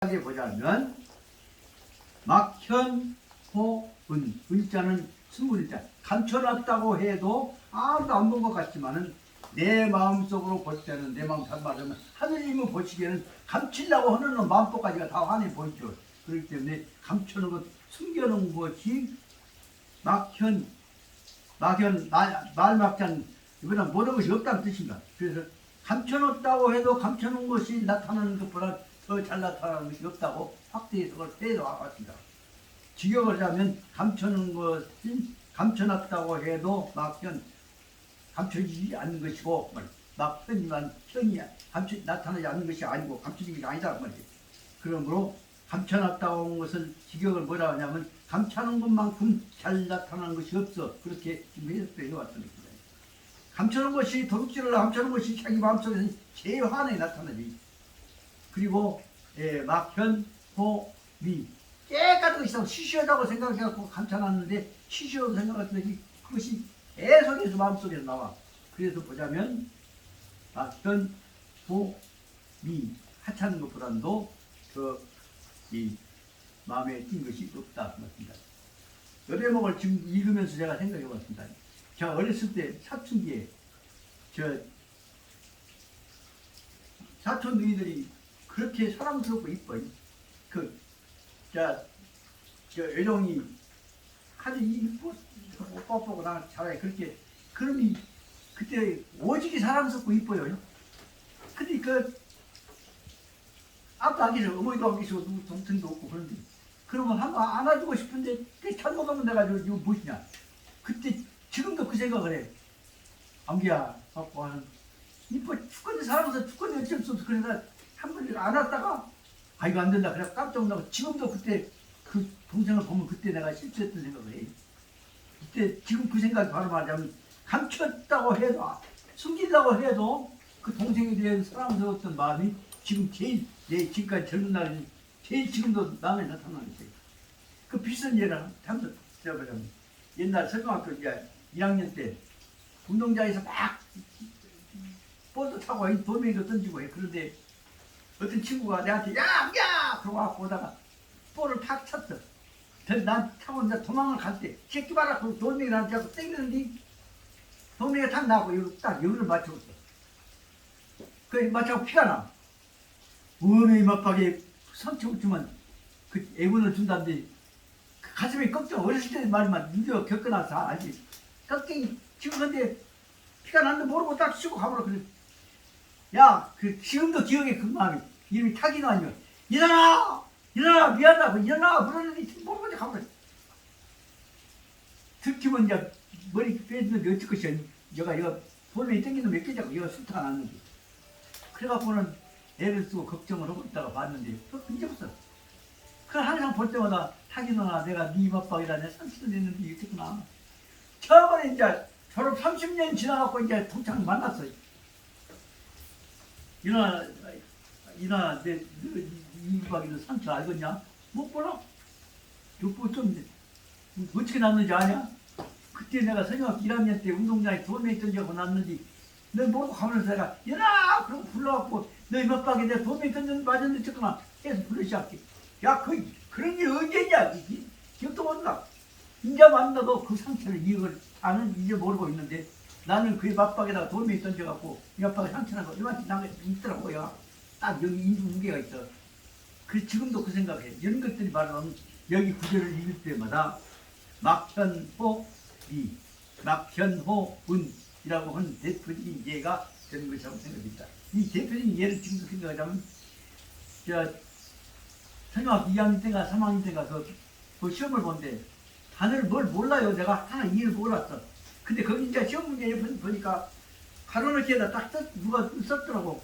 보자면 막현, 호, 은. 은자는 스물자. 감춰놨다고 해도 아무도 안 본 것 같지만은 내 마음속으로 볼 때는 내 마음 잘 말하면 하느님은 보시기에는 감추려고 하는 마음속까지가 다 환히 보이죠. 그렇기 때문에 감추는 것, 숨겨놓은 것이 막현, 말막장, 이거는 모든 것이 없다는 뜻입니다. 그래서 감춰놓았다고 해도 감춰놓은 것이 나타나는 것보다 더 잘 나타나는 것이 없다고 확대해서 그걸 해왔습니다. 직역을 하면 감춰놓은 것이 감춰놨다고 해도 막현, 감춰지지 않는 것이고 막현이만 현이 나타나지 않는 것이 아니고 감춰진 것이 아니다 그 말이에요. 그러므로 감춰놨다고 한 것을 직역을 뭐라 하냐면 감춰놓은 것만큼 잘 나타나는 것이 없어. 그렇게 지금 해석해 왔습니다. 감춰놓은 것이 도둑질을 감춰놓은 것이 자기 마음속에서 제일 환하게 나타나지. 그리고 막현, 호, 미 깨끗한 것이라고 시시하다고 생각해갖고 감춰놨는데 시시하다고 생각했더니 그것이 계속해서 마음속에서 나와. 그래서 보자면 막현, 호, 미 하찮은 것보다도 이 마음에 낀 것이 없다 맞습니다. 여 대목을 지금 읽으면서 제가 생각해 봤습니다. 제가 어렸을 때 사춘기에 사촌 누이들이 그렇게 사랑스럽고 이뻐요. 저 애동이 아주 이뻐 뽀뽀고 나 잘해. 그렇게 그러니 그때 오직이 사랑스럽고 이뻐요. 근데 아빠 안 계셔, 어머니도 안 계시고 누구 동생도 없고 그런데 그러면 한번 안아주고 싶은데 잘못하면 내가 이거 무엇이냐. 그때 지금도 그 생각을 해. 안기야 갖고 하는 이뻐 죽겠는 사람에서 죽겠는 어쩔 수 없어. 그래서 한 번 안았다가 이거 안 된다. 그래 깜짝 놀라고 지금도 그때 그 동생을 보면 그때 내가 실수했던 생각을 해. 그때 지금 그 생각이 바로 말하자면 감췄다고 해도 숨기려고 해도 그 동생에 대한 사랑스러웠던 마음이 지금 제일 내 지금까지 젊은 날에 제일 지금도 마음에 나타나는 거예요. 그 비슷한 예를 한번 들어보자면 옛날 초등학교 이제 1학년 때 운동장에서 막 볼도 차고 돌멩이도 던지고 해. 그런데 어떤 친구가 내한테 야! 그러고 와서 오다가 볼을 탁 쳤어. 난 차고 이제 도망을 갈 때 새끼 봐라 그 돌멩이를 나한테 하고 땡기는데 돌멩이가 탁 나고 딱 여기를 맞춰줬어. 그 맞춰고 피가 나. 어머니 맞박에 상처 주면 그 애군을 준다는데 그 가슴에 걱정 어렸을 때 말만 이제 겪어놔서 알지. 걱정이 지금 근데 피가 났는데 모르고 딱 쉬고 가버려. 그래. 야, 지금도 기억에 그 마음이 이름이 타기도 아니면 일어나 미안하다고 일어나 그러는데 모르고 가버려. 들키면 이제 머리 빼주는데 어쩔 것이야. 이거 돌멩이 땡기는 몇 개자고 이거 수타가 났는데 그래갖고는 애를 쓰고 걱정을 하고 있다가 봤는데 이제 없어. 그걸 항상 볼 때마다 타기 누나 내가 네 맞박이라 내 상처를 냈는데 이렇겠구나. 처음에 이제 졸업 30년 지나갖고 이제 동창 만났어. 이나 내 이박이는 상처 알겠냐? 못 몰라. 요거 좀 어떻게 났는지 아냐? 그때 내가 선생님학교 1학년 때 운동장에 돌멩이 던져고 났는데 너 모르고 가면서 내가 일어나! 그러고 불러갖고 너 이박박에 내가 돌멩이 던졌는데 맞았는데 쳤구나 해서 불러 시작해. 야 그런 게 언제냐? 기억도 못나. 이제 만나도 그 상처를 이걸 나는 이제 모르고 있는데 나는 그 맞박에다가 돌멩이 던져갖고 이 맞박에 상처나고 이만큼 남에 있더라고요. 딱 여기 인중 무게가 있어. 지금도 그 생각해. 이런 것들이 말하면 여기 구절을 읽을 때마다 막현호 미, 막현호 은이라고 하는 대표적인 예가 되는 것이라고 생각합니다. 이 대표적인 예를 지금도 생각하자면 초등학교 2학년 때가 3학년 때가 그 시험을 본데 단어를 뭘 몰라요. 내가 하나 이해를 몰랐어. 근데 거기 이제 시험 문제 보니까 가로놓기에다 딱 누가 썼더라고.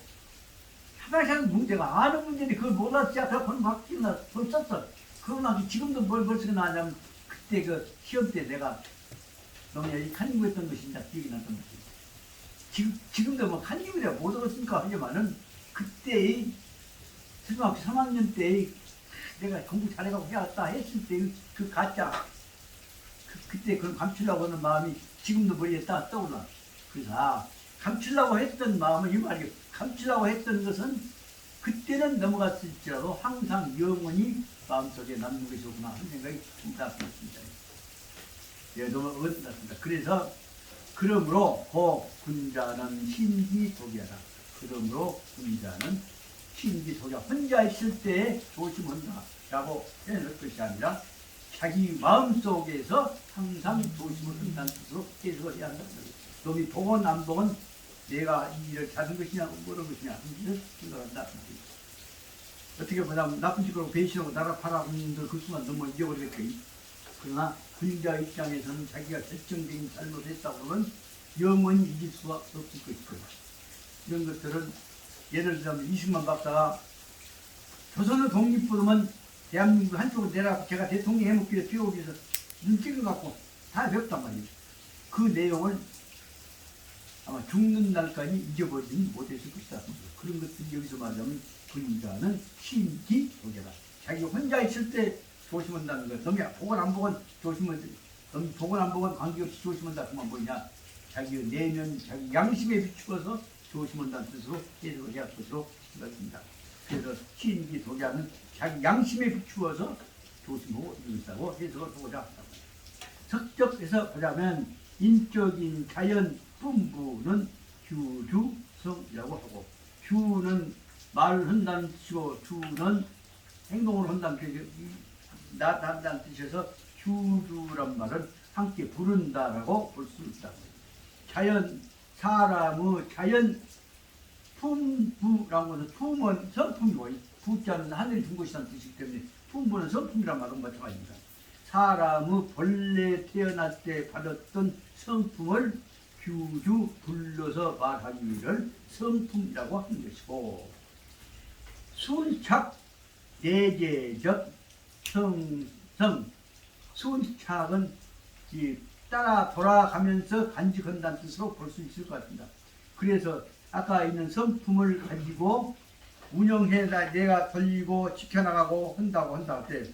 하나씩 문제가 아는 문제인데 그걸 몰라서 다 본 바뀌나 그걸 썼어. 그러고 나서 지금도 뭘 쓰게 나냐면 그때 그 시험 때 내가 너무 칸님구했던 것이 이제 기억이 났던 것이. 지금도 뭐 칸님이라 못 얻었으니까 하지만은 그때 초등학교 3학년 때 내가 공부 잘해가고 해왔다 했을 때 그 가짜 그때 그걸 감추려고 하는 마음이 지금도 머리에 딱 떠올라. 그래서 감추려고 했던 마음은 이 말이에요. 감추려고 했던 것은 그때는 넘어갔을지라도 항상 영원히 마음속에 남는 것이구나 하는 생각이 든다. 예, 너무 어긋났습니다. 그래서 그러므로 고 군자는 신기독이하다. 그러므로 군자는 신기독이야. 혼자 있을 때 조심한다 라고 해놓을 것이 아니라 자기 마음속에서 항상 조심을 한다는 뜻으로 해석을 해야 한다. 놈이 복은 안 복은 내가 이 일을 찾은 것이냐 뭐런 것이냐 하는 생각한다. 어떻게 보자면 나쁜 짓으로 배신하고 나라 팔아하는 분들 그 순간 너무 잊어버리겠지. 그러나 군자 입장에서는 자기가 결정적인 잘못했다고 하면 영원히 잊을 수가 없을 것이거든. 이런 것들은 예를 들면 이승만 박사가 조선을 독립부르면 대한민국 한쪽으로 내려가고 제가 대통령 해먹기를 뛰어오기 위해서 눈찍을 갖고 다 배웠단 말이에요. 그 내용을 아마 죽는 날까지 잊어버리지 못했을 것이다. 그런 것들이 여기서 말하자면 군자는 신기독이다. 자기 혼자 있을 때 조심한다는 것. 너무 복은 안 복은 조심한다. 너무 복은 안 복은 관계없이 조심한다. 그만 뭐냐. 자기 내면 자기 양심에 비추어서 조심한다는 뜻으로 해석을 해야 할 것으로 생각합니다. 그래서 신기독이는 자기 양심에 비추어서 조심하고 있다고 해석을 하고자 합니다. 석적에서 보자면 인적인 자연 분부는 규주성이라고 하고, 규는 말을 한다는 뜻이고 주는 행동을 한다는 뜻이고, 나타난다는 뜻에서 규주란 말은 함께 부른다라고 볼 수 있다. 자연, 사람의 자연 품부라는 것은 품은 성품이고, 부자는 하늘이 준 것이라는 뜻이기 때문에 품부는 성품이란 말은 마찬가지입니다. 사람의 본래 태어날 때 받았던 성품을 규주 불러서 말하기를 성품이라고 하는 것이고, 순착 내재적 성성, 순착은 따라 돌아가면서 간직한다는 뜻으로 볼 수 있을 것 같습니다. 그래서 아까 있는 성품을 가지고 운영해서 내가 돌리고 지켜나가고 한다고 할 때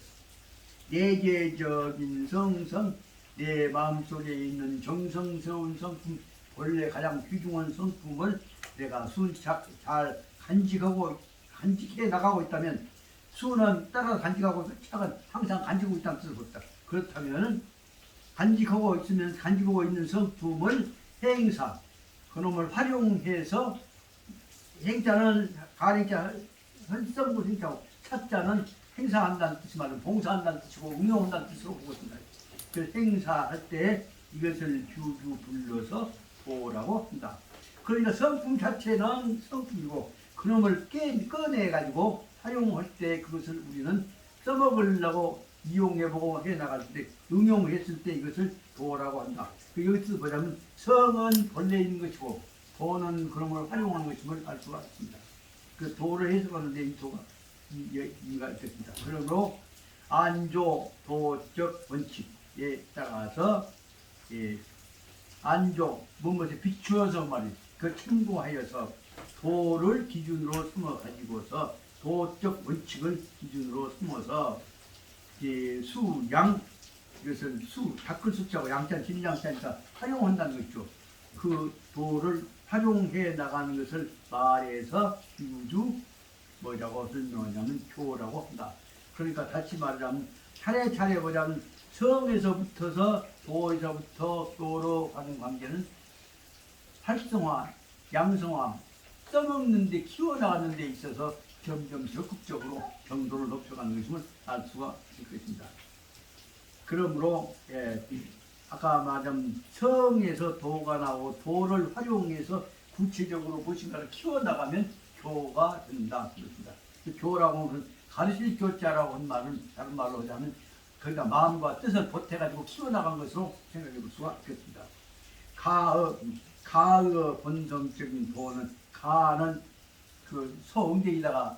내재적인 성성, 내 마음속에 있는 정성스러운 성품, 원래 가장 귀중한 성품을 내가 순착 잘 간직해 나가고 있다면, 수는 따라 간직하고 착은 항상 간직하고 있다는 뜻을 본다. 그렇다면 간직하고 있는 성품을 행사, 그놈을 활용해서, 행자는 가리자 헐성구 행자고, 사자는 행사한다는 뜻이 말은 봉사한다는 뜻이고 응용한다는 뜻으로 보고 있습니다. 그 행사할 때 이것을 규주 불러서 보라고 한다. 그러니까 성품 자체는 성품이고 그놈을 꺼내가지고 활용할 때 그것을 우리는 써먹으려고 이용해보고 해나갈 때, 응용했을 때 이것을 도라고 한다. 여기서 보자면 성은 본래 있는 것이고 도는 그놈을 활용하는 것임을 알 수가 있습니다. 그 도를 해석하는데 이 도가 이가 있습니다. 그러므로 안조 도적 원칙에 따라서 안조 무엇에 비추어서 말이죠. 그 참고하여서 도를 기준으로 삼아 가지고서 도적 원칙을 기준으로 삼아서 수양, 이것은 닦을 숫자고 양자 진양자니까 활용한다는 것이죠. 그 도를 활용해 나가는 것을 말해서 규주 뭐라고 설명하냐면 교라고 한다. 그러니까 다시 말하자면 차례차례 보자면 성에서부터서 도에서부터 교로 가는 관계는 활성화, 양성화, 써먹는 데 키워나가는 데 있어서 점점 적극적으로 정도를 높여가는 것임을 알 수가 있을 것입니다. 그러므로 아까 말한 성에서 도가 나오고 도를 활용해서 구체적으로 무엇인가를 키워나가면 교가 된다. 그렇습니다. 그 교라고 하면 가르칠 교자라고 하는 말은 다른 말로 하자면 그러니까 마음과 뜻을 보태가지고 키워나간 것으로 생각해 볼 수가 있겠습니다. 가의 본성적인 도는, 가는 그 소엉덩이다가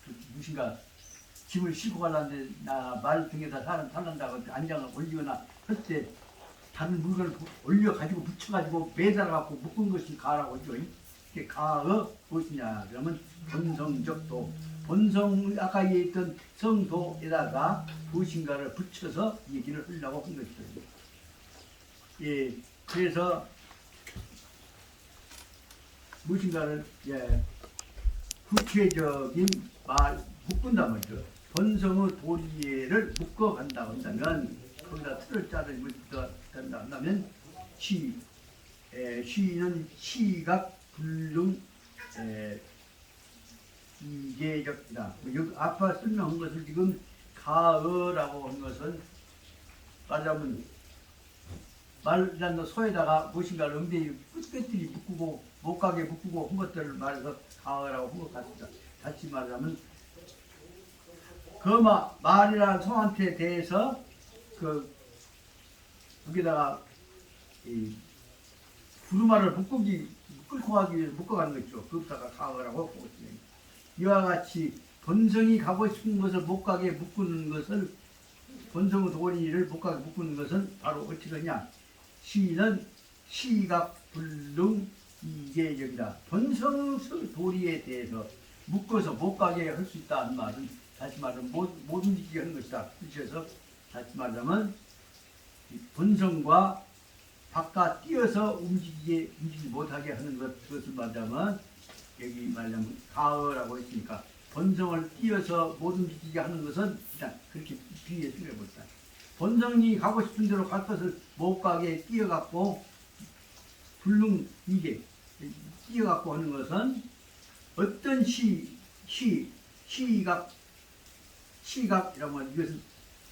그 무엇인가 짐을 싣고 가려는데 말 등에다 사람 탈란다고 안장을 올리거나 할 때 다른 물건을 올려가지고 붙여가지고 매달아갖고 묶은 것이 가라고 하죠. 이게 가의 무엇이냐 그러면 본성적 도, 본성 아까 얘기했던 성도에다가 무엇인가를 붙여서 얘기를 하려고 한 것이죠. 그래서 무엇인가를 구체적인 말 묶은다 말이죠. 본성의 도리를 묶어간다 한다면 거기다 틀을 짜서 묶어간다 한다면 시는 시각 불능 이계적이다. 여기 아까 설명한 것을 지금 가어라고 한 것은 말하자면 말하는 소에다가 무엇인가를 엉덩이 끝끝들이 묶고 못 가게 묶고 한 것들을 말해서 가어라고 한 것 같습니다. 다시 말하자면 말이라는 성한테 대해서 거기다가 이 부르마를 끌고 가기 위해서 묶어가는 거 있죠. 그것다가 가어라고 보고 있습니다. 이와 같이 본성이 가고 싶은 것을 못 가게 묶는 것을 본성의 도리를 못 가게 묶는 것은 바로 어찌 되냐. 시는 시각 불능 이계적이다. 본성의 도리에 대해서 묶어서 못 가게 할 수 있다는 말은 다시 말하면 못 움직이게 하는 것이다. 그래서 다시 말하면 본성과 바깥 뛰어서 움직이지 못하게 하는 그것을 말하자면 여기 말하자면 가어라고 했으니까 본성을 뛰어서 못 움직이게 하는 것은 일단 그렇게 비유해서 해봅시다. 본성이 가고 싶은 대로 갈 것을 못 가게 뛰어갖고 불능 이게 뛰어갖고 하는 것은 어떤 시각이라면 이것은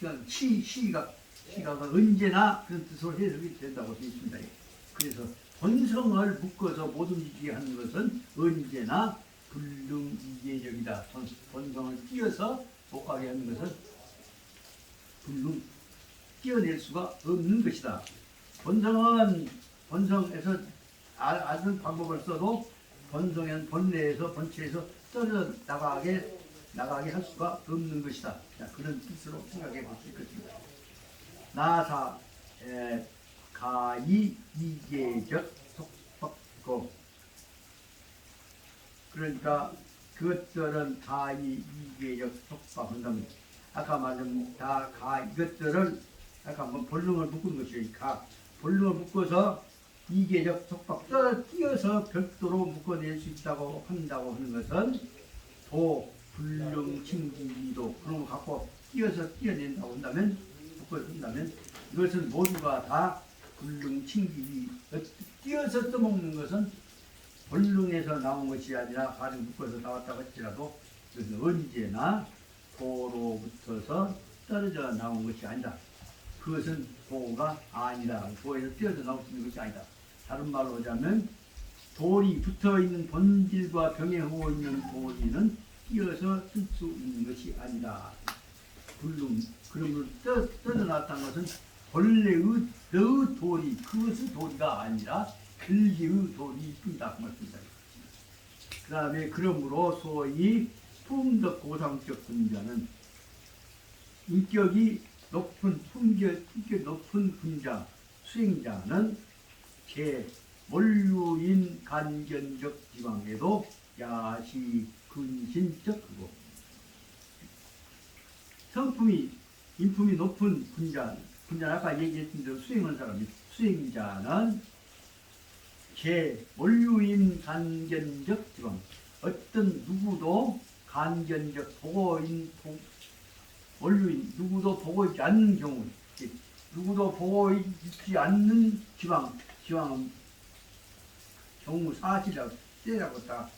그냥 시각은 언제나 그런 뜻으로 해석이 된다고 되어 있습니다. 그래서 본성을 묶어서 못 움직이게 하는 것은 언제나 불능이계적이다. 본성을 띄어서 못 가게 하는 것은 띄어낼 수가 없는 것이다. 본성에서 아는 방법을 써도 본내에서 본체에서 떨어져 나가게 할 수가 없는 것이다. 자, 그런 뜻으로 생각해 볼 수 있겠습니다. 나사 가이 이계적 속박고 그러니까 그것들은 가이 이계적 속박한다면 아까 말한 이것들을 아까 뭐 본능을 묶은 것이에요. 본능을 묶어서 이계적 속박 뛰어서 별도로 묶어낼 수 있다고 한다고 하는 것은 불능 칭기도 그런 거 갖고 뛰어낸다고 한다면 한다면 이것은 모두가 다 불능 칭기기 뛰어서 떠먹는 것은 본능에서 나온 것이 아니라 가령 묶어서 나왔다고 할지라도 이것은 언제나 도로부터서 떨어져 나온 것이 아니다. 그것은 도가 아니다. 도에서 뛰어서 나올 수 있는 것이 아니다. 다른 말로 하자면 돌이 붙어있는 본질과 병행하고 있는 도리는 뛰어서 쓸 수 있는 것이 아니다. 불능 그런 걸 떠나놨다는 것은 본래의 돌이 그것은 도리가 아니라 글기의 돌이 뿐이다 그 말씀입니다. 그 다음에 그러므로 소위 품덕 고상적 분자는 인격이 높은 품격 높은 분자 수행자는 제 원류인 간견적 지방에도 야시 근신적 그거 인품이 높은 분자는 아까 얘기했던 대로 수행한 사람이 수행자는 제 원류인 간견적 지방 어떤 누구도 간견적 원류인 누구도 보고 있지 않는 경우 누구도 보고 있지 않는 지방은 경우 사실이라고 때라고 다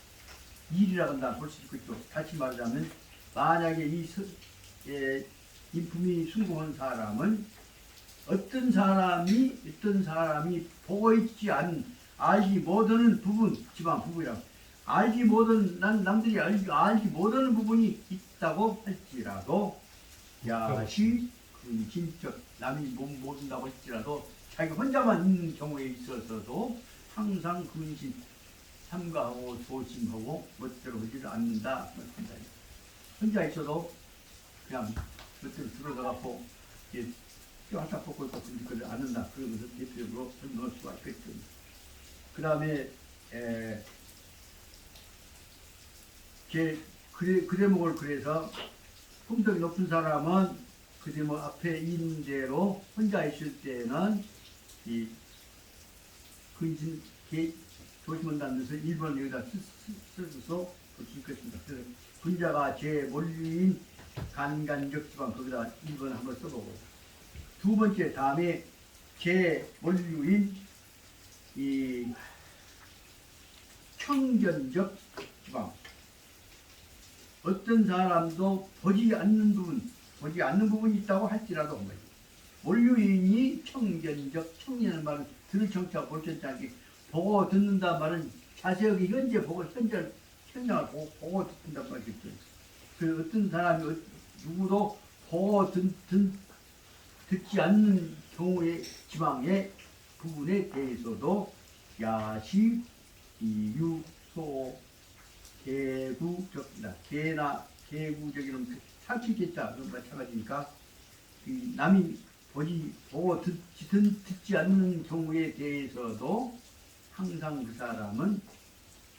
일이라고 한다 볼 수 있겠죠. 다시 말하자면 만약에 인품이 숭고한 사람은 어떤 사람이 보고 있지 않은 알지 못하는 부분 부분이라고 알지 못하는 남들이 알지 못하는 부분이 있다고 할지라도 야시 근신적 남이 모른다고 할지라도 자기 혼자만 있는 경우에 있어서도 항상 근신 삼가하고 조심하고 멋대로 하지를 않는다. 혼자 있어도 그냥 멋대로 들어가고 뼈하다 뽑고 있고 그걸 않는다. 그런 것을 대표적으로 설명할 수가 있겠죠. 그 다음에 그 대목을 그래서 품덕이 높은 사람은 그 대목 앞에 있는 대로 혼자 있을 때는 이 근신 조심한다면서 1번 여기다 써서 볼 수 있겠습니다. 그래서 군자가 제 원류인 간간적 지방 거기다 1번 한번 써보고 두 번째 다음에 제 원류인 이 청견적 지방 어떤 사람도 보지 않는 부분이 있다고 할지라도 한 거지. 원류인이 청견적 청년의 말은 들을 청자가 볼 청자 않게 보고 듣는다 말은 자세하게 현재 보고 현장을 보고 듣는단 말이겠죠. 그 어떤 사람이 누구도 보고 듣지 않는 경우의 지방의 부분에 대해서도 야시, 이유, 소, 개구적이다. 개나 개구적이는 살피겠다. 그런 마찬가지니까 남이 보고 듣지 않는 경우에 대해서도 항상 그 사람은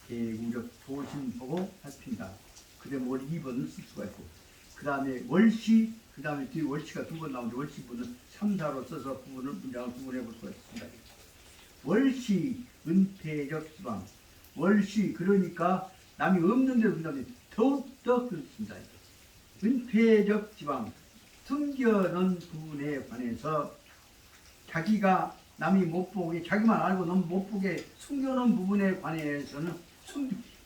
개구적 조심보고 살핀다. 그래 뭘 2번을 쓸 수가 있고 그 다음에 월시 그 다음에 뒤에 월시가 두 번 나오는데 월시분은 3, 4로 써서 부분을 문장을 구분해 볼 수가 있습니다. 월시 은폐적 지방 월시 그러니까 남이 없는 데로 본다면 더욱더 그렇습니다. 은폐적 지방 숨겨놓은 부분에 관해서 자기가 남이 못 보게 자기만 알고 너무 못 보게 숨겨놓은 부분에 관해서는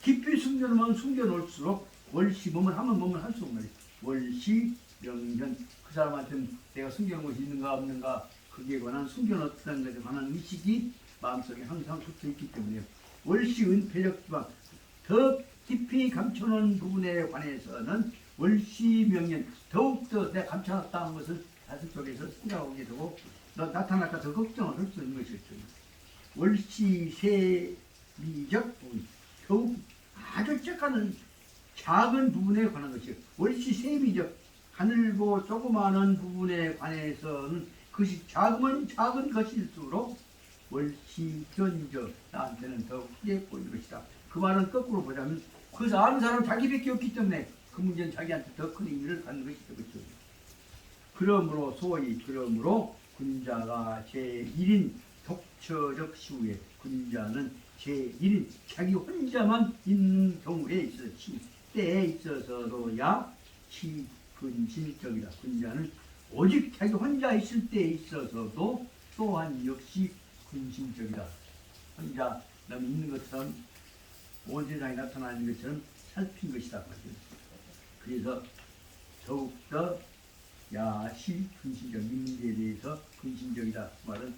깊이 숨겨놓으면 숨겨놓을수록 월시 하면 할수록 말이에요. 월시 명현 그 사람한테 내가 숨겨놓은 것이 있는가 없는가 그게 관한 숨겨놓았다는 것에 관한 의식이 마음속에 항상 붙어있기 때문에 월시 은폐적 지방 더 깊이 감춰놓은 부분에 관해서는 월시 명현 더욱더 내가 감춰놨다는 것을 가슴 속에서 생각하게 되고 나타날까 더 걱정을 할 수 있는 것이었죠. 월시 세미적 부분 더욱 아주 작은 부분에 관한 것이요. 월시 세미적 가늘고 조그마한 부분에 관해서는 그것이 작으면 작은 것일수록 월시 견적 나한테는 더 크게 보이는 것이다. 그 말은 거꾸로 보자면 그것을 아는 사람은 자기밖에 없기 때문에 그 문제는 자기한테 더 큰 의미를 갖는 것이다. 그렇죠. 그러므로 군자가 제1인 독처적 시후에 군자는 제1인 자기 혼자만 있는 경우에 있어서 때에 있어서도야 시근신적이다. 군자는 오직 자기 혼자 있을 때에 있어서도 또한 역시 근신적이다. 혼자 남이 있는 것처럼 온 세상에 나타나는 것처럼 살핀 것이다. 그래서 더욱더 야시 근신적 인문에 대해서 근신적이다. 그 말은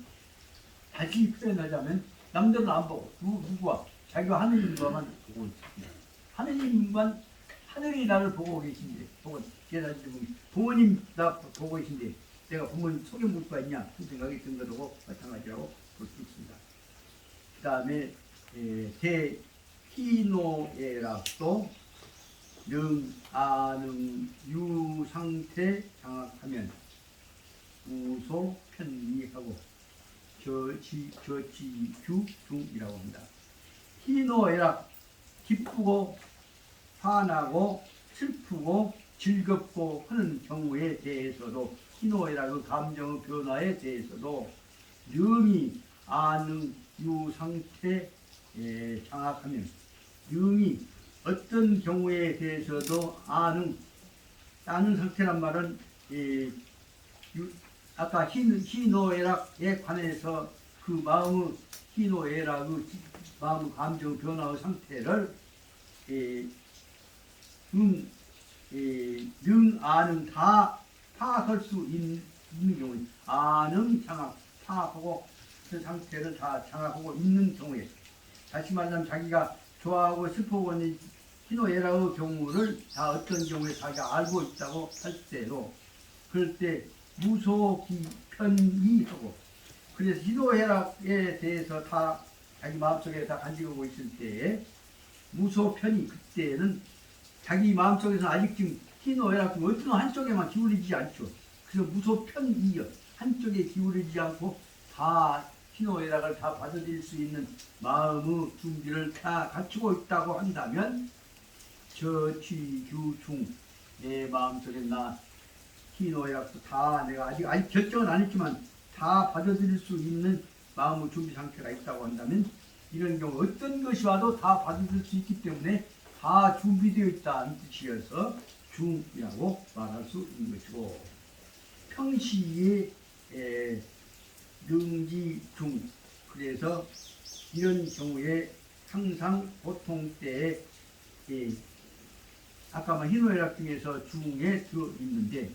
다시 표현하자면 남들은 안 보고 누구와 자기가 하느님과만 보고 있습니다. 하느님만 하늘이 나를 보고 계신데 부모님 나 보고 계신데 내가 부모님 속여 볼 수가 있냐 그 생각이 든 것하고 마찬가지라고 볼 수 있습니다. 그 다음에 대희노애락도 능, 아능, 유 상태 장악하면 우소 편리하고 저지, 규, 중이라고 합니다. 희노애락 기쁘고 화나고 슬프고 즐겁고 하는 경우에 대해서도 희노애락의 감정의 변화에 대해서도 능이 아능, 유 상태 장악하면 능이 어떤 경우에 대해서도 아는 상태란 말은 아까 희노애락에 관해서 그 마음의 희노애락의 마음 감정 변화의 상태를 능 아는 다 파악할 수 있는 경우에 아는 장악 파악하고 그 상태를 다 장악하고 있는 경우에 다시 말하면 자기가 좋아하고 슬퍼하고 있는 희노애락의 경우를 다 어떤 경우에 자기가 알고 있다고 할 때도 그럴 때 무소기 편이하고 그래서 희노애락에 대해서 다 자기 마음속에 다 간직하고 있을 때에 무소편이 그때는 자기 마음속에서 아직 지금 희노애락 중 어떤 한쪽에만 기울이지 않죠. 그래서 무소편이여 한쪽에 기울이지 않고 다 희노애락을 다 받아들일 수 있는 마음의 준비를 다 갖추고 있다고 한다면 저취규중 내 마음속에 나 희노애락도 다 내가 아직 결정은 안 했지만 다 받아들일 수 있는 마음의 준비 상태가 있다고 한다면 이런 경우 어떤 것이 와도 다 받아들일 수 있기 때문에 다 준비되어 있다는 뜻이어서 중이라고 말할 수 있는 것이고, 평시에 능지중, 그래서 이런 경우에 항상 보통 때에 아까 말 희노애락 중에서 중에 들어 있는데,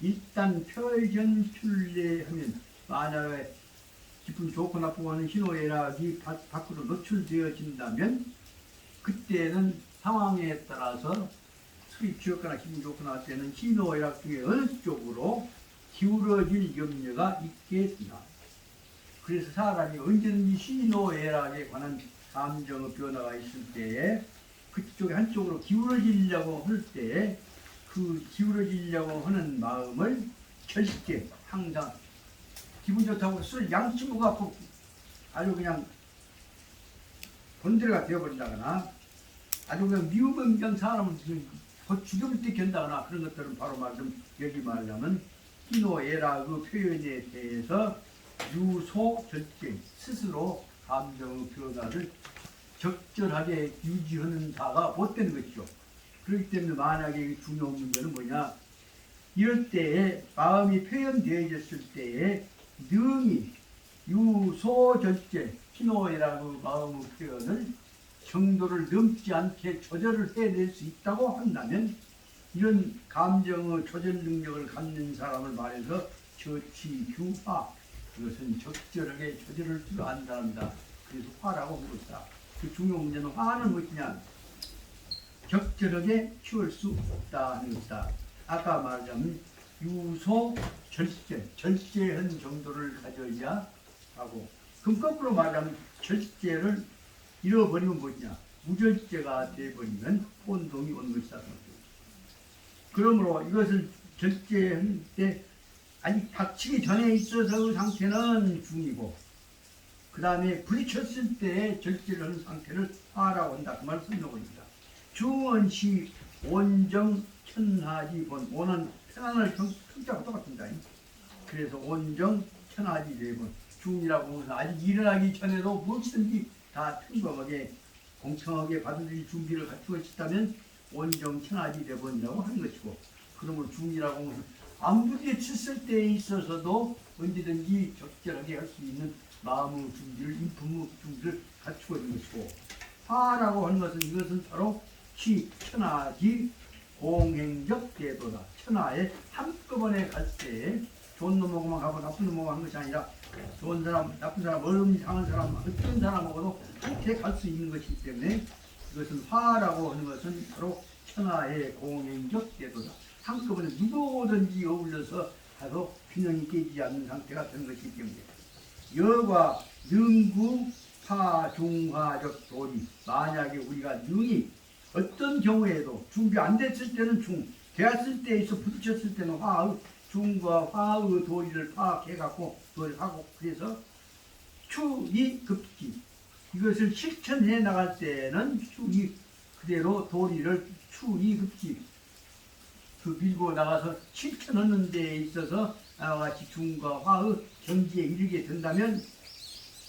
일단 펼전출례하면 만약에 기분 좋고 나쁘고 하는 희노애락이 밖으로 노출되어진다면 그때는 상황에 따라서 술이 취했거나 기분 좋거나 할 때는 희노애락 중에 어느 쪽으로 기울어질 염려가 있게 된다. 그래서 사람이 언제든지 희노애락에 관한 감정의 변화가 있을 때에 그쪽에 한쪽으로 기울어지려고 할 때 그 기울어지려고 하는 마음을 절대 항상 기분 좋다고 술 양치고가 아주 그냥 본드레가 되어버린다거나 아주 그냥 미우면 그냥 사람을 죽여볼 때 견다거나 그런 것들은 바로 말좀 여기 말하면 희노애락 그 표현에 대해서 유소 절제 스스로 감정의 변화를 적절하게 유지하는 자가 못 되는 것이죠. 그렇기 때문에 만약에 중요한 문제는 뭐냐, 이럴 때에 마음이 표현되어졌을 때에 능히 유소절제 희노애락의 마음의 표현을 정도를 넘지 않게 조절을 해낼 수 있다고 한다면 이런 감정의 조절 능력을 갖는 사람을 말해서 저치규화, 이것은 적절하게 조절을 줄 아는 사람이다. 그래서 화라고 한 것이다. 그 중요한 문제는 화는 무엇이냐, 적절하게 키울 수 없다는 것이다. 아까 말하자면 유소 절제한 정도를 가져야 하고, 그럼 거꾸로 말하면 절제를 잃어버리면 뭐냐, 무절제가 되어버리면 혼동이 오는 것이다. 그러므로 이것을 절제할 때 아직 닥치기 전에 있어서 그 상태는 중이고, 그 다음에 부딪혔을 때 절제를 하는 상태를 화라고 한다. 그 말을 설명합니다. 중언시 온정 천하지 본, 온은 편안을 평자가 똑같습니다. 그래서 온정 천하지 네번, 중이라고 하면 아직 일어나기 전에도 무엇이든지 다 평범하게 공평하게 받아들일 준비를 갖추고 있다면 온정 천하지 네번이라고 하는 것이고, 그러므로 중이라고 하면 안 부딪혔을 때에 있어서도 언제든지 적절하게 할 수 있는 마음의 준비를, 인품의 준비를 갖추고 있는 것이고, 화라고 하는 것은 이것은 바로 천하지 공행적 대도다. 천하에 한꺼번에 갈 때 좋은 놈하고만 가고 나쁜 놈하고 하는 것이 아니라 좋은 사람, 나쁜 사람, 어려움이 상한 사람, 어떤 사람하고도 함께 갈 수 있는 것이기 때문에 이것은 화라고 하는 것은 바로 천하의 공행적 대도다. 한꺼번에 누구든지 어울려서 가서 균형이 깨지지 않는 상태가 되는 것이기 때문에 여과 능구 파중화적 도리, 만약에 우리가 능이 어떤 경우에도 준비 안 됐을 때는 중, 되었을 때에 있어 부딪혔을 때는 화의 중과 화의 도리를 파악해갖고 도리를 하고, 그래서 추이 급기, 이것을 실천해 나갈 때는 추이 그대로 도리를 추이 급기 그 밀고 나가서 실천하는 데에 있어서 나와 같이 중과 화의 경지에 이르게 된다면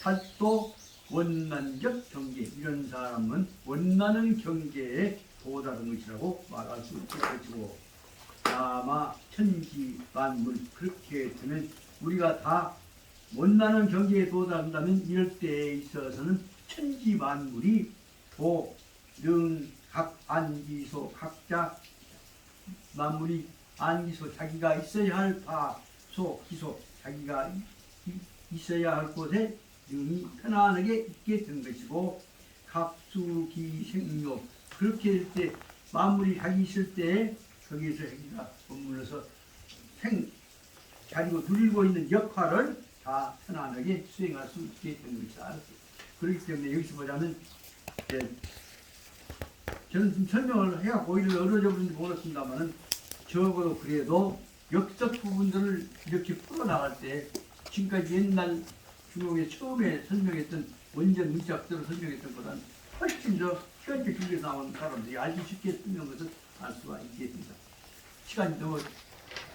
탈도 원만적 경계, 이런 사람은 원만한 경계에 도달한 것이라고 말할 수 있을 것이고, 아마 천지 만물, 그렇게 되면 우리가 다 원만한 경계에 도달한다면 이럴 때에 있어서는 천지 만물이 도, 능, 각, 안기소, 각자 만물이 안기소, 자기가 있어야 할 바, 소, 기소, 자기가 있어야 할 곳에 능이 편안하게 있게 된 것이고, 갑수기생료, 그렇게 할 때 만물이 자기 있을 때 거기에서 자기가 머물러서 가지고 누리고 있는 역할을 다 편안하게 수행할 수 있게 된 것이다. 그렇기 때문에 여기서 보자면 저는 좀 설명을 해갖고 오히려 어려져 버린지 모르겠습니다만은, 적어도 그래도 역적 부분들을 이렇게 풀어나갈 때 지금까지 옛날 중국에 처음에 설명했던 원전 문자학대로 설명했던 것보다는 훨씬 더 시간적 길게 나온 사람들이 알기 쉽게 설명한 것을 알 수가 있게 됩니다. 시간이 너무